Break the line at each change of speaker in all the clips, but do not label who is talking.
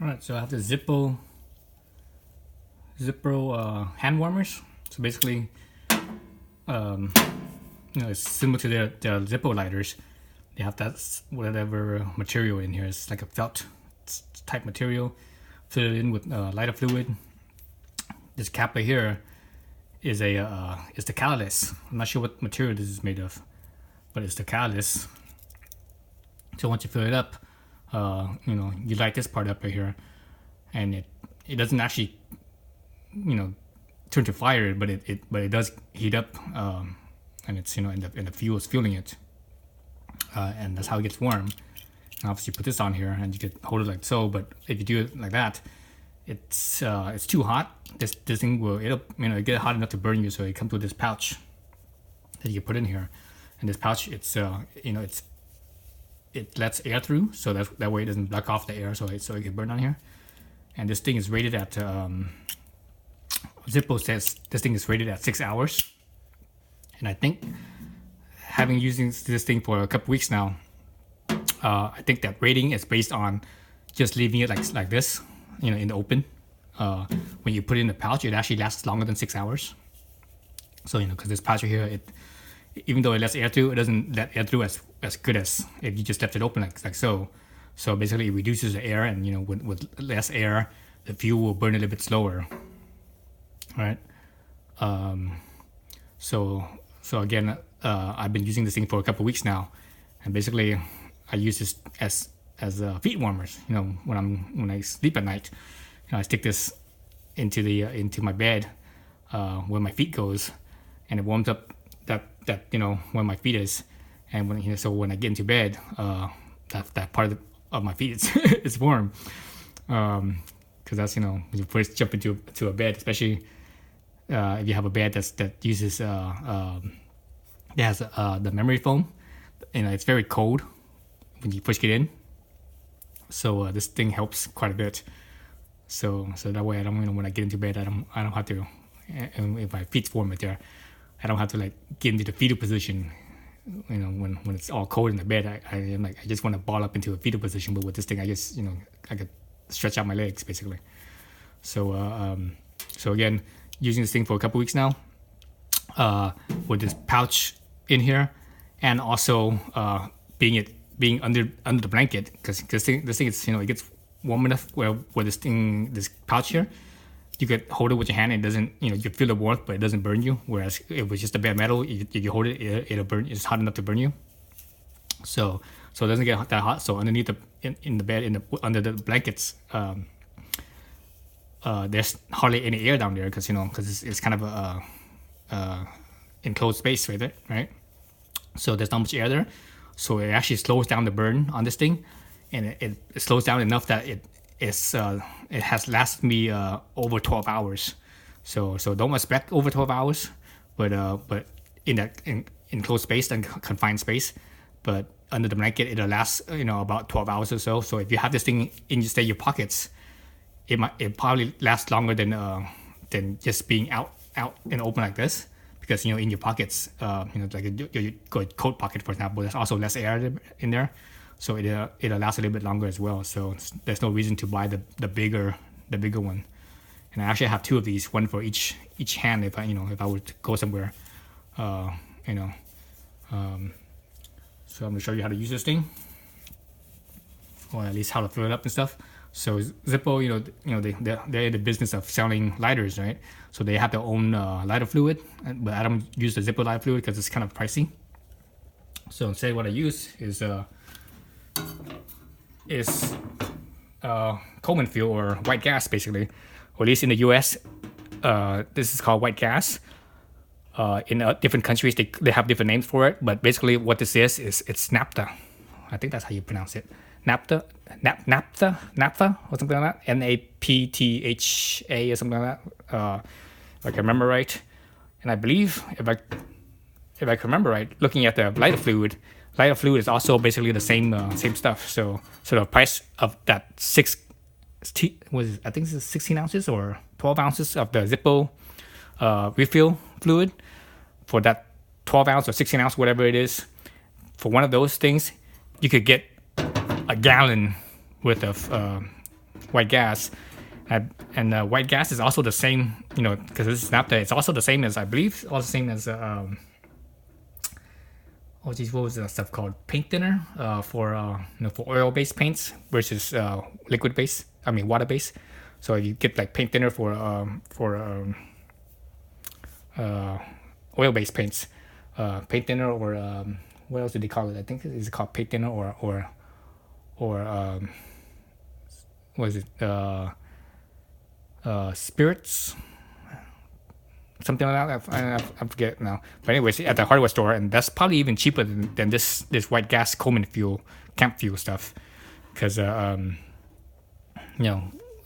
All right, so I have the Zippo hand warmers. So basically, it's similar to their Zippo lighters. They have that whatever material in here. It's like a felt type material. Fill it in with lighter fluid. This cap right here is the catalyst. I'm not sure what material this is made of, but it's the catalyst. So once you fill it up, you light this part up right here, and it doesn't actually, turn to fire, but it does heat up, and it's and the fuel is fueling it, and that's how it gets warm. And obviously, you put this on here, and you could hold it like so. But if you do it like that, it's too hot. This thing it'll get hot enough to burn you. So it comes with this pouch that you put in here, and this pouch it lets air through, so that way it doesn't block off the air, so it can burn on here. And this thing is rated at Zippo says this thing is rated at 6 hours, and I think having using this thing for a couple weeks now, I think that rating is based on just leaving it like this, in the open. When you put it in the pouch, it actually lasts longer than 6 hours. So because this pouch here, even though it lets air through, it doesn't let air through as good as if you just left it open like so. So basically, it reduces the air, and with less air, the fuel will burn a little bit slower, right? So again, I've been using this thing for a couple of weeks now, and basically, I use this as feet warmers. When I sleep at night, I stick this into my bed where my feet goes, and it warms up that where my feet is, and when I get into bed, that part of my feet is warm, because that's when you first jump into a bed, especially if you have a bed that uses that has the memory foam, it's very cold when you first get in. So this thing helps quite a bit. So that way I don't when I get into bed I don't have to, and if my feet's warm right there, I don't have to get into the fetal position. When it's all cold in the bed, I just want to ball up into a fetal position. But with this thing, I just I could stretch out my legs basically. So again, using this thing for a couple weeks now, with this pouch in here, and also being under the blanket, because this thing is it gets warm enough where this pouch here, you could hold it with your hand and it doesn't, you feel the warmth, but it doesn't burn you. Whereas if it was just a bare metal, if you hold it, it'll burn. It's hot enough to burn you. So it doesn't get that hot. So underneath in the bed, under the blankets, there's hardly any air down there because it's kind of a enclosed space right? So there's not much air there. So it actually slows down the burn on this thing, and it slows down enough that it has lasted me over 12 hours. So don't expect over 12 hours, but in that enclosed space and confined space, but under the blanket it'll last about 12 hours or so. So if you have this thing in your pockets, it probably lasts longer than just being out and open like this, because in your pockets, like your coat pocket, for example, there's also less air in there. So it'll last a little bit longer as well. So there's no reason to buy the bigger one. And I actually have two of these, one for each hand if I were to go somewhere, So I'm gonna show you how to use this thing, or at least how to fill it up and stuff. So Zippo, they're in the business of selling lighters, right? So they have their own lighter fluid, but I don't use the Zippo lighter fluid because it's kind of pricey. So instead, what I use is Coleman fuel, or white gas, basically. Or at least in the U.S., this is called white gas. In different countries, they have different names for it, but basically what this is it's naphtha. I think that's how you pronounce it. Naphtha, or something like that. NAPTHA or something like that. If I can remember right. And I believe, if I can remember right, looking at the lighter fluid is also basically the same stuff. So the price of that I think it's 16 ounces or 12 ounces of the Zippo refill fluid, for that 12 ounce or 16 ounce, whatever it is, for one of those things, you could get a gallon worth of white gas. And white gas is also the same, because this is naphtha. It's also the same as, I believe, also the same as what was the stuff called? Paint thinner for oil-based paints versus liquid-based. I mean water-based. So you get like paint thinner for oil-based paints, paint thinner, or what else do they call it? I think it's called paint thinner or what is it? Spirits, something like that. I forget now. But anyways, at the hardware store, and that's probably even cheaper than this white gas Coleman fuel, camp fuel stuff, because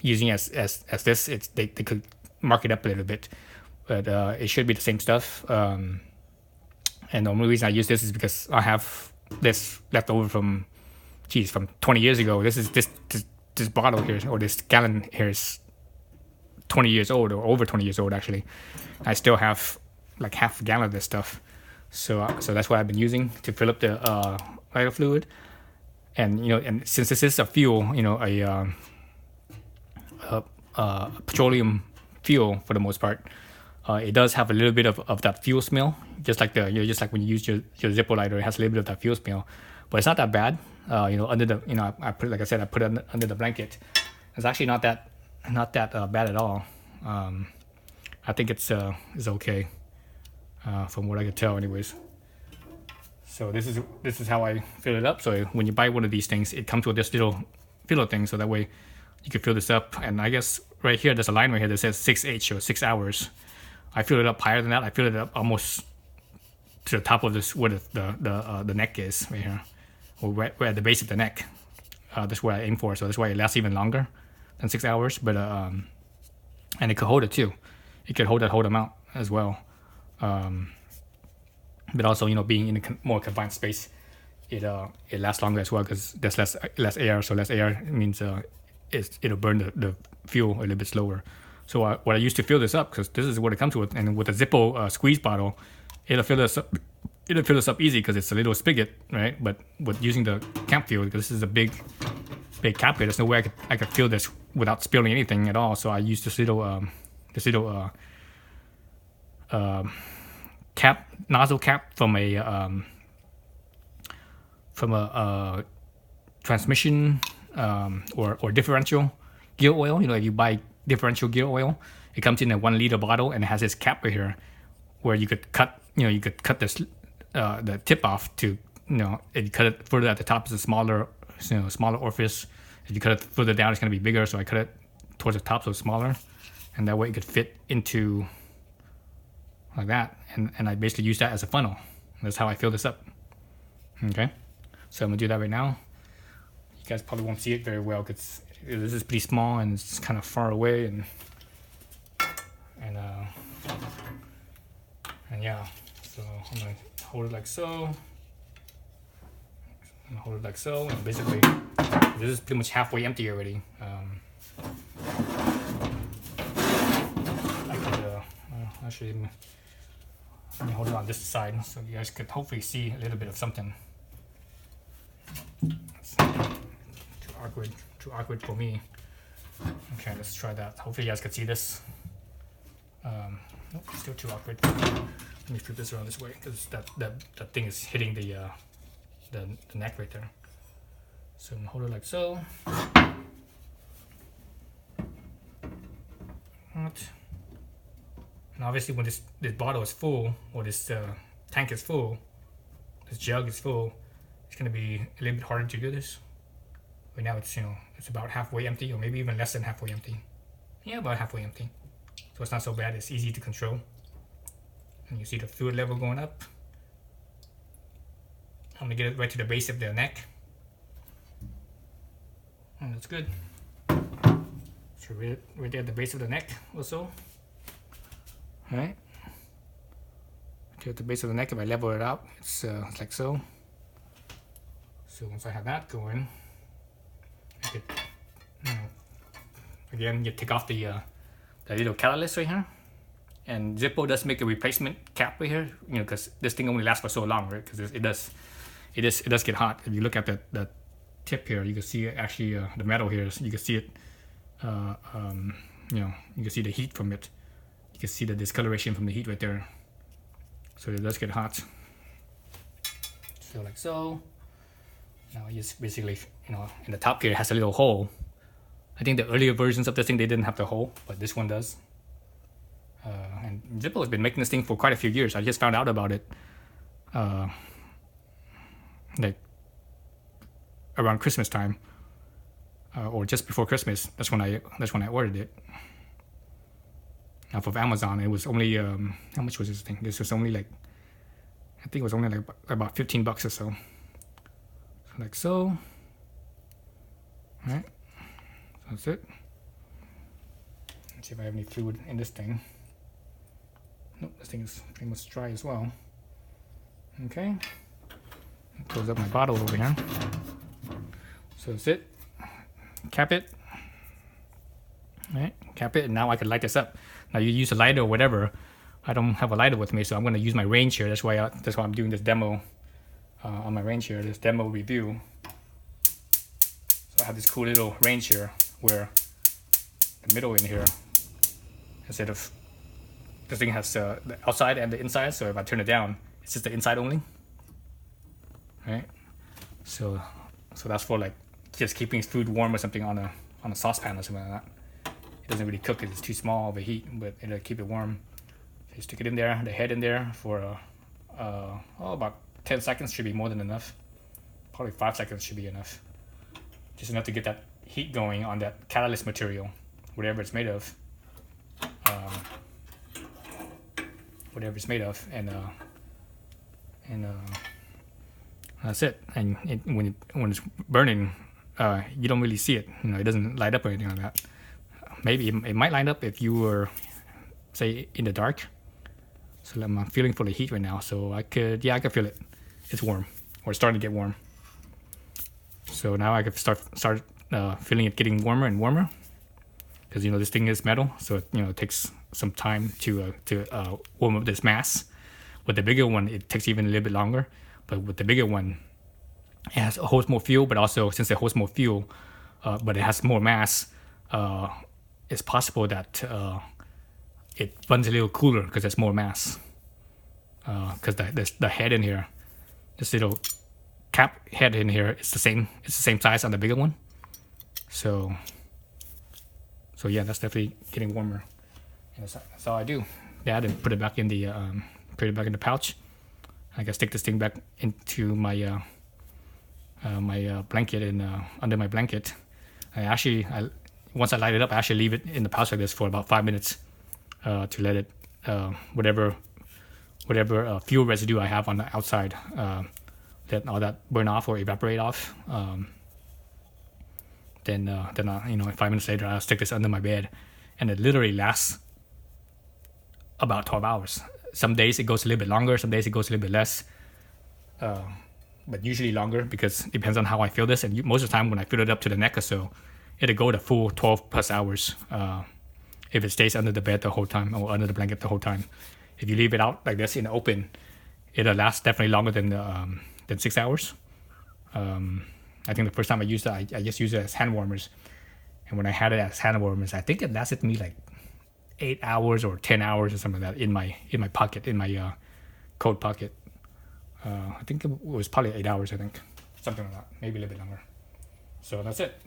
using as this, they could mark it up a little bit, but it should be the same stuff. And the only reason I use this is because I have this left over from 20 years ago. This bottle here, or this gallon here, is 20 years old, or over 20 years old actually. I still have like half a gallon of this stuff, so that's what I've been using to fill up the lighter fluid. And and since this is a fuel, a petroleum fuel for the most part, it does have a little bit of that fuel smell, just like when you use your Zippo lighter. It has a little bit of that fuel smell, but it's not that bad. Under the I put, like I said, I put it under the blanket. It's actually not that bad at all. I think it's okay, from what I could tell, anyways. So this is how I fill it up. So when you buy one of these things, it comes with this little filler thing, so that way you can fill this up. And I guess right here, there's a line right here that says 6H, or 6 hours. I fill it up higher than that. I fill it up almost to the top of this, where the neck is right here, or where at the base of the neck. That's where I aim for. So that's why it lasts even longer than 6 hours. But and it could hold it too. It could hold that whole amount as well. But also, being in a more confined space, it lasts longer as well, because there's less air. So less air means it'll burn the fuel a little bit slower. So what I used to fill this up, because this is what it comes with, and with a Zippo squeeze bottle, it'll fill this up easy, because it's a little spigot, right? But with using the camp fuel, because this is a big cap here, there's no way I could fill this without spilling anything at all. So I use this little nozzle cap from a transmission or differential gear oil. If you buy differential gear oil, it comes in a 1 liter bottle, and it has this cap right here where you could cut this the tip off to, if you cut it further at the top, it's a smaller orifice. If you cut it further down, it's going to be bigger. So I cut it towards the top, so it's smaller, and that way it could fit into like that. And I basically use that as a funnel. That's how I fill this up. Okay, so I'm gonna do that right now. You guys probably won't see it very well, because this is pretty small and it's kind of far away, and yeah. So I'm gonna hold it like so. And basically this is pretty much halfway empty already. I could actually, let me hold it on this side so you guys could hopefully see a little bit of something. It's too awkward for me. Okay, let's try that. Hopefully you guys could see this. Nope, still too awkward. Let me flip this around this way, because that thing is hitting the neck right there. So I'm gonna hold it like so. And obviously when this bottle is full, or this tank is full, this jug is full, it's gonna be a little bit harder to do this. Right now it's about halfway empty, or maybe even less than halfway empty. Yeah, about halfway empty. So it's not so bad, it's easy to control. And you see the fluid level going up. I'm gonna get it right to the base of the neck. And that's good. So right there at the base of the neck also. Alright. Okay, at the base of the neck, if I level it out, it's like so. So once I have that going, I could, again, you take off the little catalyst right here. And Zippo does make a replacement cap right here, because this thing only lasts for so long, right? Because it does get hot. If you look at the tip here, you can see it actually, the metal here, you can see it you know, you can see the heat from it. You can see the discoloration from the heat right there. So it does get hot. So like so. Now I just basically, you know, in the top here it has a little hole. I think the earlier versions of this thing, they didn't have the hole, but this one does. And Zippo has been making this thing for quite a few years. I just found out about it like around Christmas time, or just before Christmas. That's when I ordered it off of Amazon. It was only how much was this thing? This was only like, I think it was only like about $15 or so. Like so. All right, so that's it. Let's see if I have any fluid in this thing. Nope, this thing is pretty much dry as well. Okay, close up my bottle over here. So that's it. Cap it. All right, cap it, and now I can light this up. Now you use a lighter or whatever. I don't have a lighter with me, so I'm going to use my range here. That's why I'm doing this demo on my range here. This demo review. So I have this cool little range here where the middle in here, instead of this thing has the outside and the inside. So if I turn it down, it's just the inside only. Right. So that's for like just keeping food warm or something on a saucepan or something like that. It doesn't really cook because it's too small of a heat, but it'll keep it warm. So you stick it in there, the head in there for about 10 seconds should be more than enough. Probably 5 seconds should be enough. Just enough to get that heat going on that catalyst material, whatever it's made of. Whatever it's made of, and that's it. And when it's burning, you don't really see it. You know, it doesn't light up or anything like that. Maybe it might light up if you were, say, in the dark. So I'm feeling for the heat right now. So I could feel it. It's warm, or it's starting to get warm. So now I could start feeling it getting warmer and warmer. Because, you know, this thing is metal, so it, you know, it takes some time to warm up this mass. With the bigger one, it takes even a little bit longer. But with the bigger one, it holds more fuel, but also since it holds more fuel, but it has more mass, it's possible that it runs a little cooler because there's more mass. Because the head in here, this little cap head in here, it's the same size on the bigger one. So yeah, that's definitely getting warmer. And that's all I do. That, and put it back in the pouch. I can stick this thing back into my my blanket and under my blanket. Once I light it up, I actually leave it in the pouch like this for about 5 minutes to let it whatever fuel residue I have on the outside, let all that burn off or evaporate off. Then you know, 5 minutes later, I'll stick this under my bed, and it literally lasts about 12 hours. Some days it goes a little bit longer, some days it goes a little bit less, but usually longer because it depends on how I feel this. And most of the time when I fill it up to the neck or so, it'll go the full 12 plus hours if it stays under the bed the whole time or under the blanket the whole time. If you leave it out like this in the open, it'll last definitely longer than 6 hours. I think the first time I used it, I just used it as hand warmers. And when I had it as hand warmers, I think it lasted me like 8 hours or 10 hours or something like that in my pocket, in my coat pocket. I think it was probably 8 hours, I think. Something like that, maybe a little bit longer. So that's it.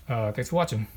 Thanks for watching.